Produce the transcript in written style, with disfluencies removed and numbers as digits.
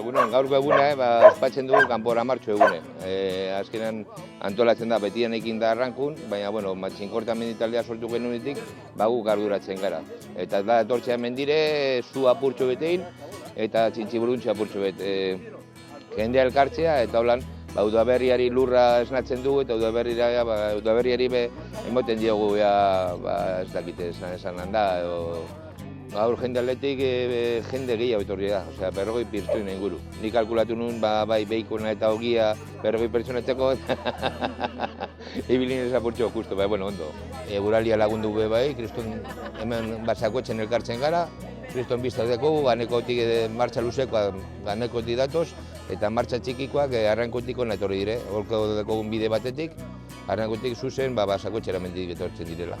egunon, gaurko egune, ospatzen dugu kanpora martxo egune. Azkenan antolatzen da betian ekin da arrankun, baina, Txinkorta menditaldea sortu genuenetik, guk arduratzen gara. Eta da etortzea mendire, zu apurtxo betein, eta txintxiburuntxo apurtxo bete. Jendea elkartzea, eta holan, udaberriari lurra esnatzen dugu, eta udaberriari emoten diogu, ez dakite esan handa, gaur jende atletik jende gehiago etorri da, osea, 40 pertsona inguru. Ni kalkulatu nuen, bai, beikona eta ogia 40 pertsonatzeko, ibilin ezapurtxo justo, ondo. Eguralia lagundu bai, kriston hemen basakoetzen elkartzen gara, kriston biztak dugu, ganekotik martxa luzekoa, ganekotik datoz, eta martxa txikikoak arrankotik hona etorri dire, holko dugun bide batetik, arrankotik zuzen basakoetxera mendik etortzen direla.